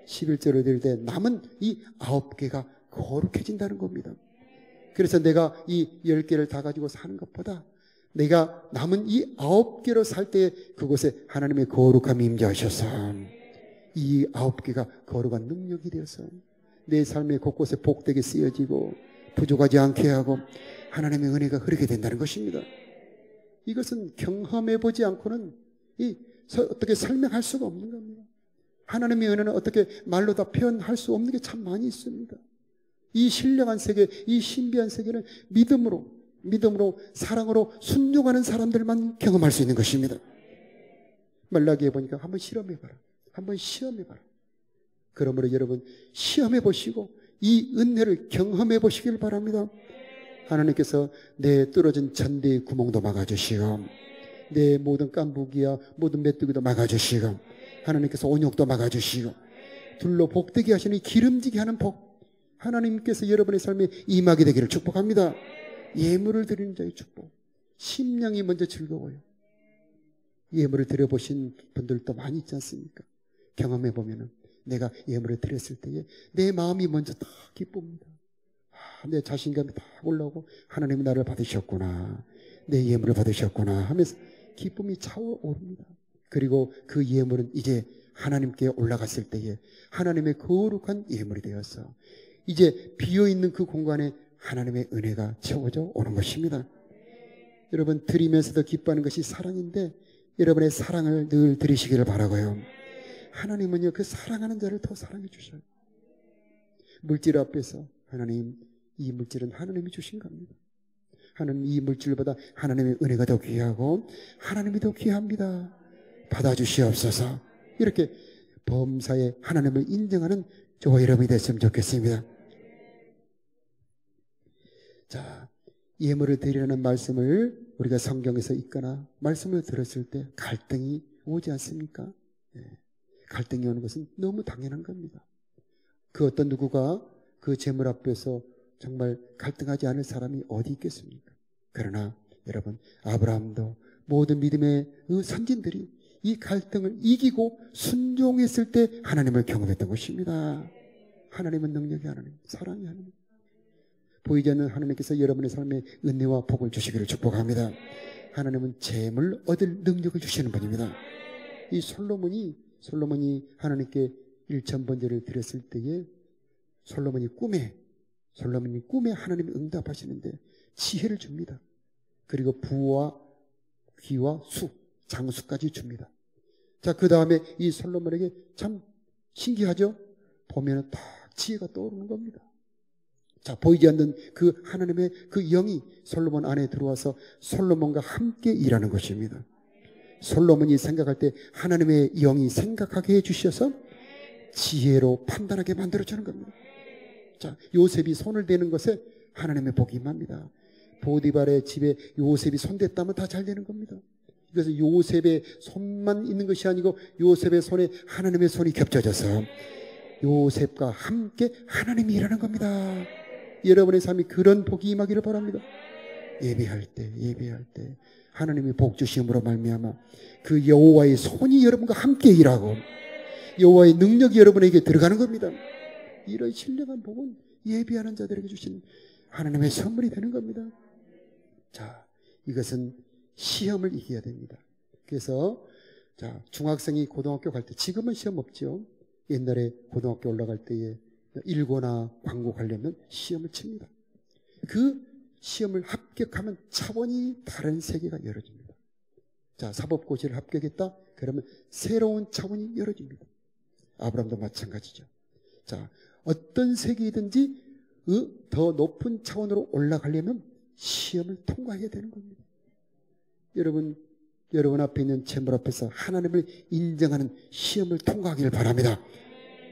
11절을 드릴 때 남은 이 9개가 거룩해진다는 겁니다. 그래서 내가 이 10개를 다 가지고 사는 것보다 내가 남은 이 9개로 살 때 그곳에 하나님의 거룩함이 임재하셔서 이 9개가 거룩한 능력이 되어서 내 삶의 곳곳에 복되게 쓰여지고 부족하지 않게 하고 하나님의 은혜가 흐르게 된다는 것입니다. 이것은 경험해보지 않고는 어떻게 설명할 수가 없는 겁니다. 하나님의 은혜는 어떻게 말로 다 표현할 수 없는 게 참 많이 있습니다. 이 신령한 세계, 이 신비한 세계는 믿음으로 사랑으로 순종하는 사람들만 경험할 수 있는 것입니다. 말라기에 보니까 한번 실험해봐라. 한번 시험해봐라. 그러므로 여러분 시험해 보시고 이 은혜를 경험해 보시길 바랍니다. 하나님께서 내 뚫어진 전대의 구멍도 막아주시고 내 모든 깐부기와 모든 메뚜기도 막아주시고 하나님께서 온역도 막아주시고 둘로 복되게 하시는 기름지게 하는 복 하나님께서 여러분의 삶에 임하게 되기를 축복합니다. 예물을 드리는 자의 축복. 심령이 먼저 즐거워요. 예물을 드려보신 분들도 많이 있지 않습니까? 경험해보면 내가 예물을 드렸을 때에 내 마음이 먼저 다 기쁩니다. 내 자신감이 다 올라오고 하나님이 나를 받으셨구나, 내 예물을 받으셨구나 하면서 기쁨이 차오릅니다. 그리고 그 예물은 이제 하나님께 올라갔을 때에 하나님의 거룩한 예물이 되어서 이제 비어있는 그 공간에 하나님의 은혜가 채워져 오는 것입니다. 여러분 드리면서도 기뻐하는 것이 사랑인데 여러분의 사랑을 늘 드리시기를 바라고요. 하나님은요 그 사랑하는 자를 더 사랑해 주셔요. 물질 앞에서 하나님, 이 물질은 하나님이 주신 겁니다. 하나님, 이 물질보다 하나님의 은혜가 더 귀하고 하나님이 더 귀합니다. 받아주시옵소서. 이렇게 범사에 하나님을 인정하는 저와 여러분이 됐으면 좋겠습니다. 자, 예물을 드리라는 말씀을 우리가 성경에서 읽거나 말씀을 들었을 때 갈등이 오지 않습니까? 네. 갈등이 오는 것은 너무 당연한 겁니다. 그 어떤 누구가 그 재물 앞에서 정말 갈등하지 않을 사람이 어디 있겠습니까? 그러나 여러분, 아브라함도 모든 믿음의 그 선진들이 이 갈등을 이기고 순종했을 때 하나님을 경험했던 것입니다. 하나님은 능력이 하나님, 사랑이 하나님. 보이지 않는 하나님께서 여러분의 삶에 은혜와 복을 주시기를 축복합니다. 하나님은 재물 얻을 능력을 주시는 분입니다. 이 솔로몬이 하나님께 1000번제를 드렸을 때에 솔로몬이 꿈에 하나님이 응답하시는데 지혜를 줍니다. 그리고 부와 귀와 수, 장수까지 줍니다. 자, 그 다음에 이 솔로몬에게 참 신기하죠? 보면 딱 지혜가 떠오르는 겁니다. 자, 보이지 않는 그 하나님의 그 영이 솔로몬 안에 들어와서 솔로몬과 함께 일하는 것입니다. 솔로몬이 생각할 때 하나님의 영이 생각하게 해주셔서 지혜로 판단하게 만들어주는 겁니다. 자, 요셉이 손을 대는 것에 하나님의 복이 임합니다. 보디발의 집에 요셉이 손댔다면 다 잘 되는 겁니다. 그래서 요셉의 손만 있는 것이 아니고 요셉의 손에 하나님의 손이 겹쳐져서 요셉과 함께 하나님이 일하는 겁니다. 여러분의 삶이 그런 복이 임하기를 바랍니다. 예배할 때 하나님의 복 주심으로 말미암아 그 여호와의 손이 여러분과 함께 일하고 여호와의 능력이 여러분에게 들어가는 겁니다. 이런 신령한 복은 예배하는 자들에게 주신 하나님의 선물이 되는 겁니다. 자, 이것은 시험을 이겨야 됩니다. 그래서 자, 중학생이 고등학교 갈 때, 지금은 시험 없죠. 옛날에 고등학교 올라갈 때에 일고나 광고 가려면 시험을 칩니다. 그 시험을 합격하면 차원이 다른 세계가 열어집니다. 자, 사법고시를 합격했다? 그러면 새로운 차원이 열어집니다. 아브라함도 마찬가지죠. 자, 어떤 세계이든지 더 높은 차원으로 올라가려면 시험을 통과해야 되는 겁니다. 여러분 앞에 있는 재물 앞에서 하나님을 인정하는 시험을 통과하기를 바랍니다.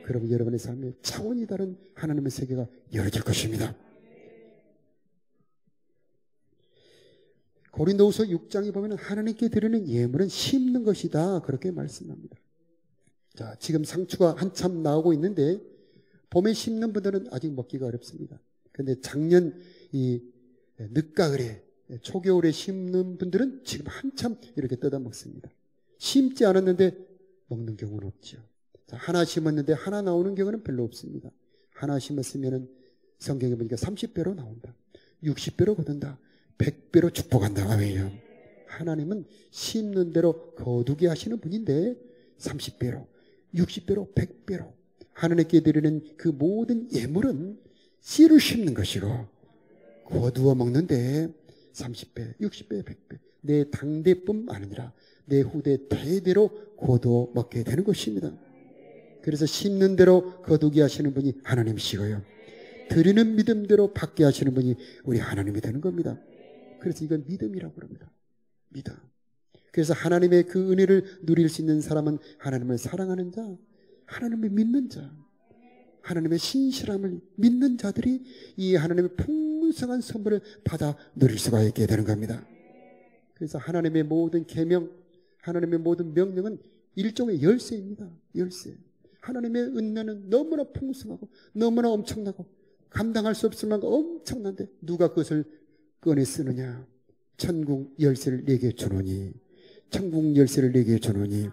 그러면 여러분의 삶에 차원이 다른 하나님의 세계가 열어질 것입니다. 고린도후서 6장에 보면 하나님께 드리는 예물은 심는 것이다, 그렇게 말씀합니다. 자, 지금 상추가 한참 나오고 있는데 봄에 심는 분들은 아직 먹기가 어렵습니다. 그런데 작년 이 늦가을에 초겨울에 심는 분들은 지금 한참 이렇게 뜯어 먹습니다. 심지 않았는데 먹는 경우는 없죠. 자, 하나 심었는데 하나 나오는 경우는 별로 없습니다. 하나 심었으면 성경에 보니까 30배로 나온다, 60배로 거둔다, 100배로 축복한다. 아멘이요. 하나님은 심는 대로 거두게 하시는 분인데 30배로, 60배로, 100배로 하나님께 드리는 그 모든 예물은 씨를 심는 것이고 거두어 먹는데 30배, 60배, 100배 내 당대뿐 아니라 내 후대 대대로 거두어 먹게 되는 것입니다. 그래서 심는 대로 거두게 하시는 분이 하나님이시고요, 드리는 믿음대로 받게 하시는 분이 우리 하나님이 되는 겁니다. 그래서 이건 믿음이라고 합니다. 믿음. 그래서 하나님의 그 은혜를 누릴 수 있는 사람은 하나님을 사랑하는 자, 하나님을 믿는 자, 하나님의 신실함을 믿는 자들이 이 하나님의 풍성한 선물을 받아 누릴 수가 있게 되는 겁니다. 그래서 하나님의 모든 계명, 하나님의 모든 명령은 일종의 열쇠입니다. 열쇠. 하나님의 은혜는 너무나 풍성하고 너무나 엄청나고 감당할 수 없을 만큼 엄청난데 누가 그것을 꺼내 쓰느냐? 천국 열쇠를 내게 주노니, 천국 열쇠를 내게 주노니,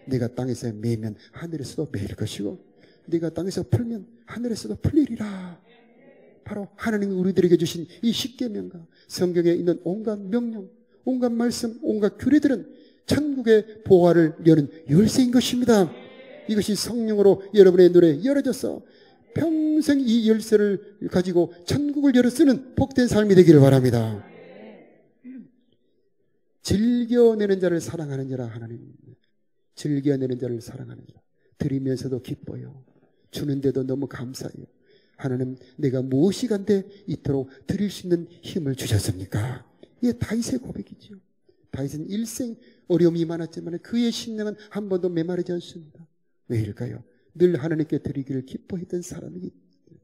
내가 땅에서 매면 하늘에서도 매일 것이고 네가 땅에서 풀면 하늘에서도 풀리리라. 바로 하나님이 우리들에게 주신 이 십계명과 성경에 있는 온갖 명령, 온갖 말씀, 온갖 규례들은 천국의 보화를 여는 열쇠인 것입니다. 이것이 성령으로 여러분의 눈에 열어져서 평생 이 열쇠를 가지고 천국을 열어 쓰는 복된 삶이 되기를 바랍니다. 즐겨내는 자를 사랑하는 자라 하나님. 즐겨내는 자를 사랑하는 자. 드리면서도 기뻐요. 주는데도 너무 감사해요. 하나님, 내가 무엇이 간데 이토록 드릴 수 있는 힘을 주셨습니까? 이게 다윗의 고백이죠. 다윗은 일생 어려움이 많았지만 그의 심령은 한 번도 메마르지 않습니다. 왜일까요? 늘 하나님께 드리기를 기뻐했던 사람이기 때문에.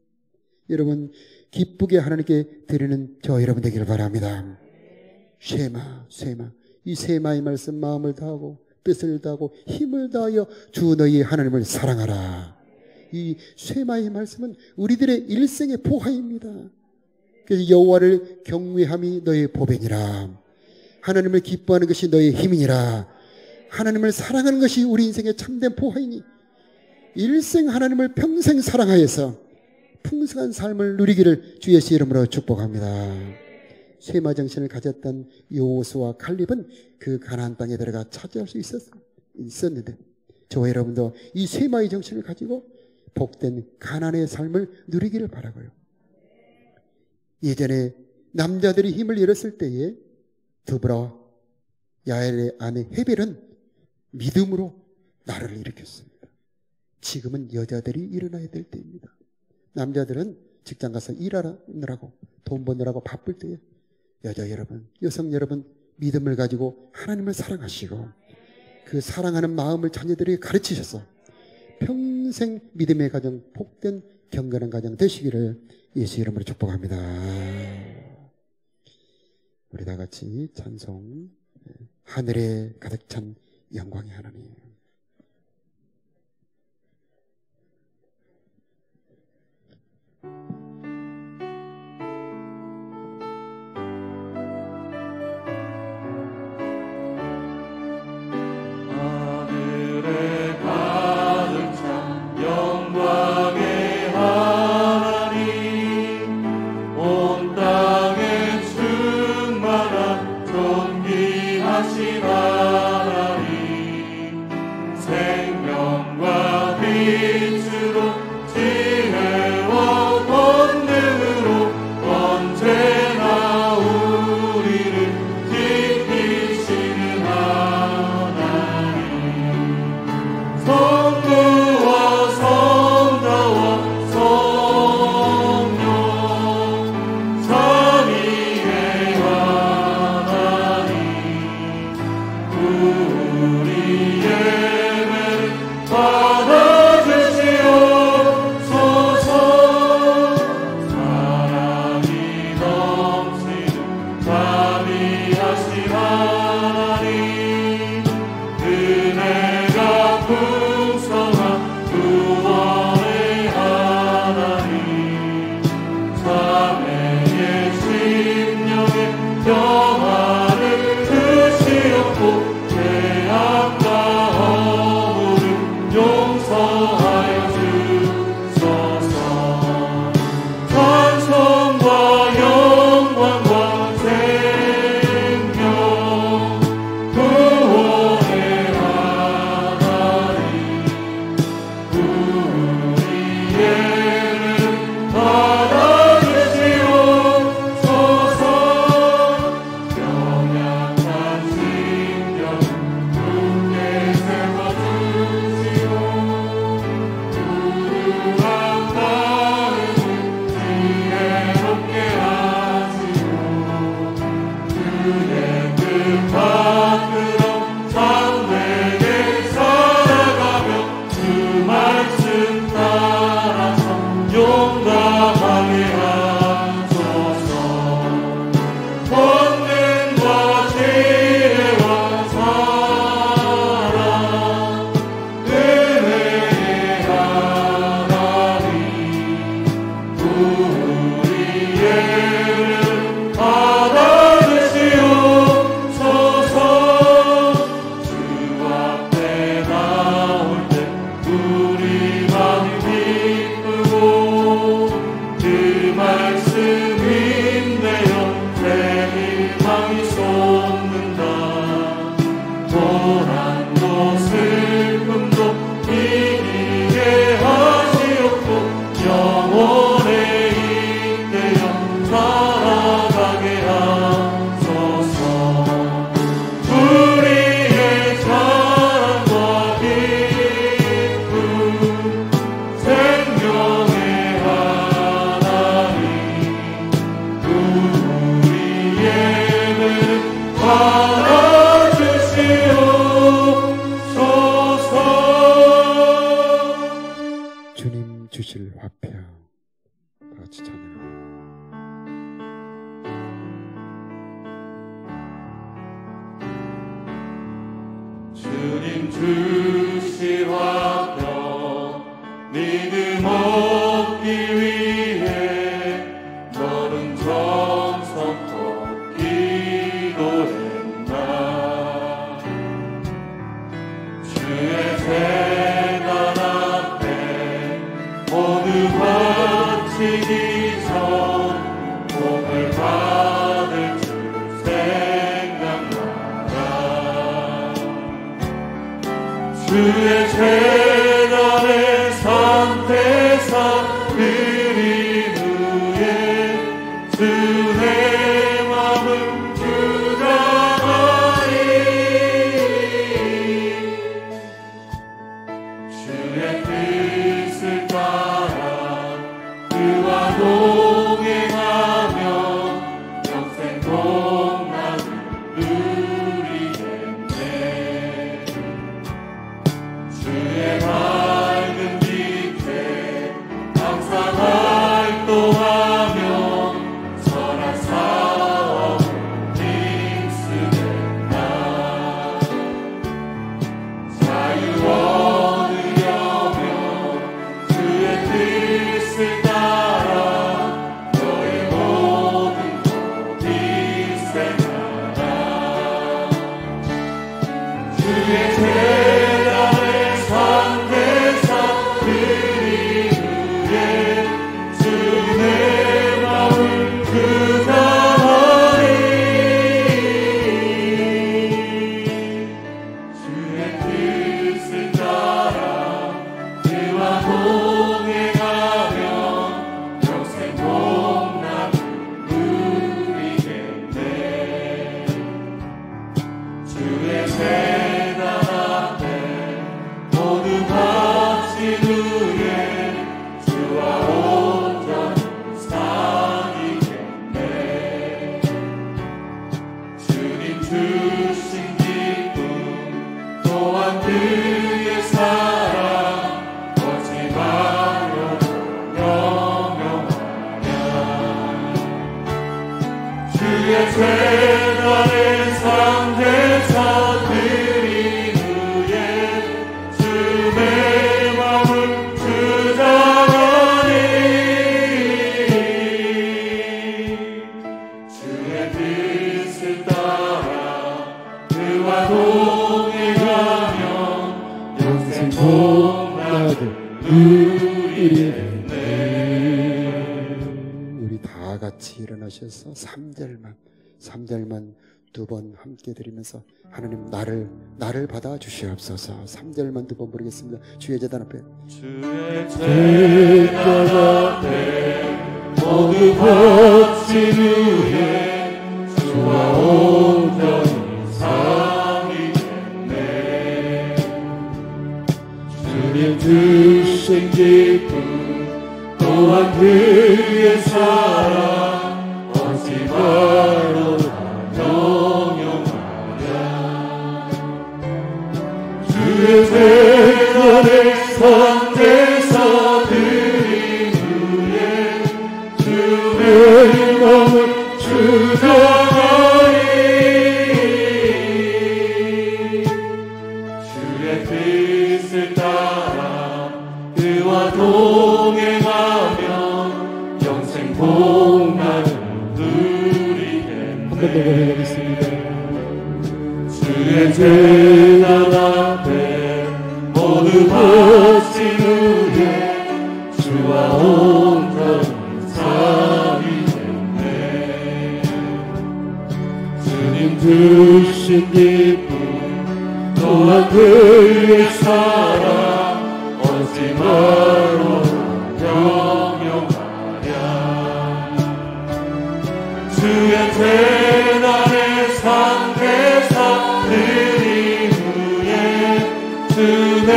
여러분, 기쁘게 하나님께 드리는 저 여러분 되기를 바랍니다. 쉐마. 이 쉐마의 말씀 마음을 다하고 뜻을 다하고 힘을 다하여 주 너희 하나님을 사랑하라. 이 쉐마의 말씀은 우리들의 일생의 보화입니다. 그래서 여호와를 경외함이 너의 보배니라. 하나님을 기뻐하는 것이 너의 힘이니라. 하나님을 사랑하는 것이 우리 인생의 참된 보화이니 일생 하나님을 평생 사랑하여서 풍성한 삶을 누리기를 주 예수 이름으로 축복합니다. 쉐마 정신을 가졌던 여호수아와 칼렙은 그 가나안 땅에 들어가 차지할 수 있었는데 저와 여러분도 이 쉐마의 정신을 가지고 복된 가나안의 삶을 누리기를 바라고요. 예전에 남자들이 힘을 잃었을 때에 드보라 야엘의 아내 헤벨은 믿음으로 나라를 일으켰습니다. 지금은 여자들이 일어나야 될 때입니다. 남자들은 직장 가서 일하느라고 돈 버느라고 바쁠 때에 여자 여러분, 여성 여러분 믿음을 가지고 하나님을 사랑하시고 그 사랑하는 마음을 자녀들에게 가르치셔서 평생 믿음의 가정, 복된 경건한 가정 되시기를 예수 이름으로 축복합니다. 우리 다 같이 찬송. 하늘에 가득 찬 영광의 하나님. 하늘에 가득 찬 영광의 하나님, 온 땅에 충만한 존귀하신 하나님, 생명과 빛으로 지혜와 권능으로 언제나 우리를 지키시는 하나님, 성부와 성자와 성령 삼위의 하나님, 우리 예배를 받아주시옵소서. 사랑이 넘치는 자비하신 하나님, 은혜가 풍성한 구원의 하나님, 자매의 심령에 평안을 주시옵고 죄악과 허물을 용서하여 주소서. 찬송과 영광과 생명 구원의 하나님, 우리 예배를 받아주시옵소서. 연약한 심령을 굳게 세워주시고 부드러운 마음을 지혜롭게 하시고 주의 뜻 받들어 참되게 살아가며 주 말씀 따라서 용감하게 하소서. 권능과 지혜와 사랑, 은혜의 하나님, 우리 예배를 받아주시옵소서. 주 앞에 나올 때 우리 마음이 기쁘고 그 말씀 힘내어 새 희망이 솟는다. 고난도 슬픔도 이기게 하시옵고 영원에 인내여 살아가게 하소서. 우리의 사랑과 기쁨, 생명의 하나님, 우리 예배를 받아주시옵소서. 주님 주실 화평. 다 같이 찬양합니다. 주님 주실 화평 믿음 얻기 위해 너는 정성껏 기도했나. 주의 재단 앞에 모두 바치기 전 복을 받을 줄 생각나라. 주의 재단에 산태사 그린 후에 주의 마음을 주장하리. 주의 뜻을 따라 그와 우리 다 같이 일어나셔서 3절만 두 번 함께 드리면서 하나님 나를 받아 주시옵소서. 3절만 두 번 부르겠습니다. 주의 제단 앞에 주의 제단 앞에 모두 바친 후에 주와 온전히 상의했네. 주님 주신 기쁨 또한 그의 사랑 어찌 바로나 영영하랴. 주의 제단에 선대서 드린 후에 주의 마음을 주장하리. 주의 뜻을 따라 그와 동행하며 영생 복락을 누리겠네. 한 번 더 고백하겠습니다. 주의 제단 앞에 모두 바친 후에 주와 온전히 상의했네. 주님 주신 기쁨 또한 그의 사랑 어찌 말로 영영하랴. 주의 제단에 상대사 드린 후에 주 내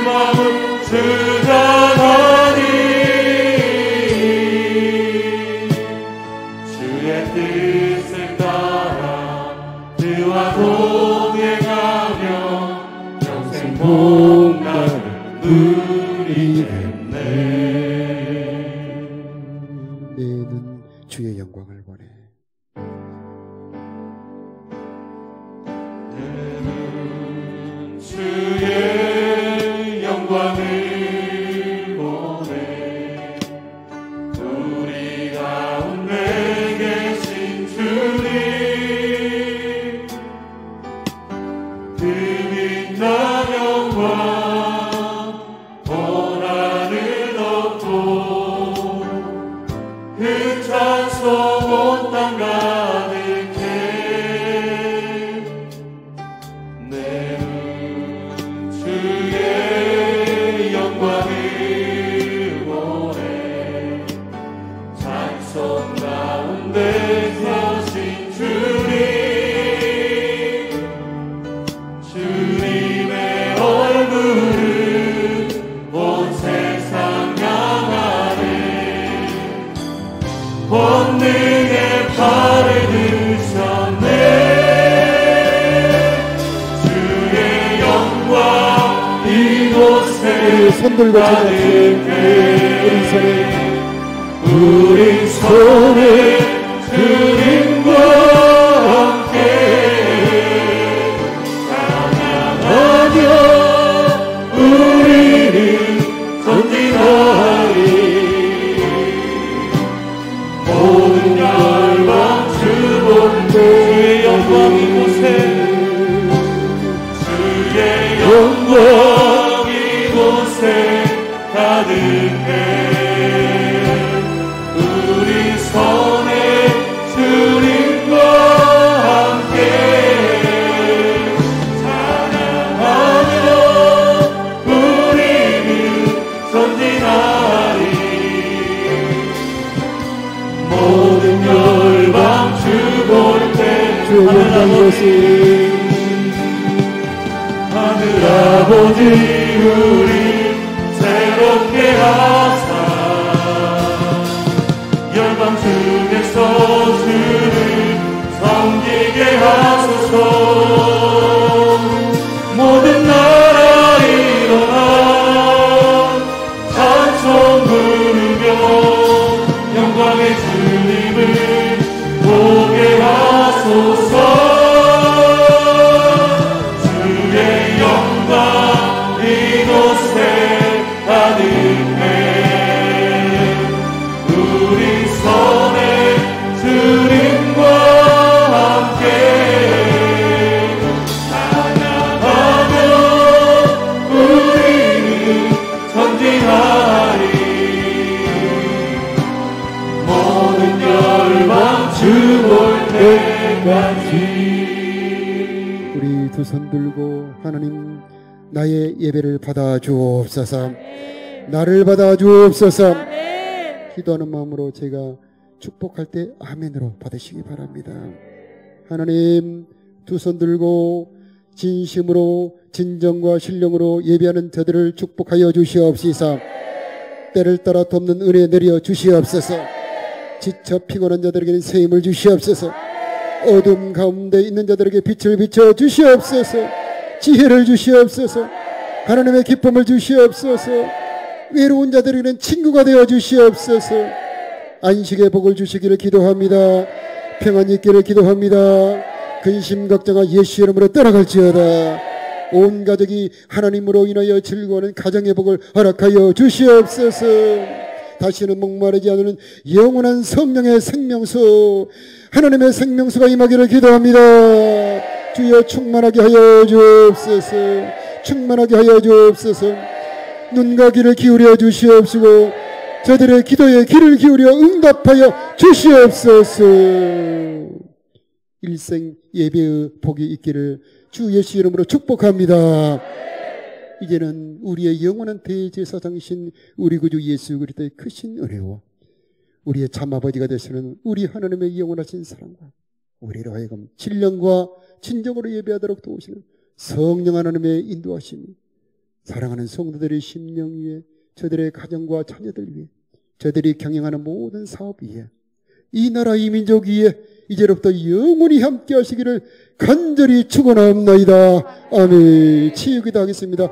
마음을 주장하니. 주의 뜻을 따라 그와 동행하며 영생 복락을 누리겠네. 내 눈 주의 영광을 보내. 주의 영광을 보내. 우리 가운데 계신 주님 그 빛난 영광 온 하늘 덮고 그 찬송 온 땅 가득해. 내 주의 영광을 보내. 찬송 가운데 서신 주님 주님의 얼굴은 온 세상 향하네. 권능의 팔을 드셨네. 이곳에 손들고 우리 손에 주님과 함께 찬양하며 우리는 전진하리. 모든 열방 주복도 주의 영광 이곳에 주의 하늘 아버지 우리 새롭게 하사 열방 중에서 주를 섬기게 하소서. 모든 나라 일어나 찬송 부르며 영광의 주님을 보게 하소서. 주의 영광 이곳에 가득해 우리 손에 주님과 함께 찬양하며 우리는 전진하리. 모든 열방 주 볼 때까지. 우리 두 손 들고 하나님 나의 예배를 받아 주옵소서. 나를 받아 주옵소서. 기도하는 마음으로 제가 축복할 때 아멘으로 받으시기 바랍니다. 하나님 두 손 들고 진심으로 진정과 신령으로 예배하는 저들을 축복하여 주시옵시서. 때를 따라 돕는 은혜 내려 주시옵소서. 지쳐 피곤한 자들에게는 새 힘을 주시옵소서. 어둠 가운데 있는 자들에게 빛을 비춰 주시옵소서. 지혜를 주시옵소서. 하나님의 기쁨을 주시옵소서. 외로운 자들에게는 친구가 되어 주시옵소서. 안식의 복을 주시기를 기도합니다. 평안이 있기를 기도합니다. 근심 걱정과 예수 이름으로 떠나갈지어다. 온 가족이 하나님으로 인하여 즐거워하는 가정의 복을 허락하여 주시옵소서. 다시는 목마르지 않는 영원한 성령의 생명수, 하나님의 생명수가 임하기를 기도합니다. 주여 충만하게 하여 주옵소서. 충만하게 하여 주옵소서. 눈과 귀를 기울여 주시옵시고 저들의 기도에 귀를 기울여 응답하여 주시옵소서. 일생 예배의 복이 있기를 주 예수 이름으로 축복합니다. 이제는 우리의 영원한 대제사장이신 우리 구주 예수 그리스도의 크신 은혜와 우리의 참아버지가 되시는 우리 하나님의 영원하신 사랑과 우리로 하여금 신령과 진정으로 예배하도록 도우시는 성령 하나님의 인도하심이 사랑하는 성도들의 심령 위에, 저들의 가정과 자녀들 위에, 저들이 경영하는 모든 사업 위에, 이 나라 이 민족 위에 이제로부터 영원히 함께 하시기를 간절히 축원하옵나이다. 아멘. 치유기도 하겠습니다.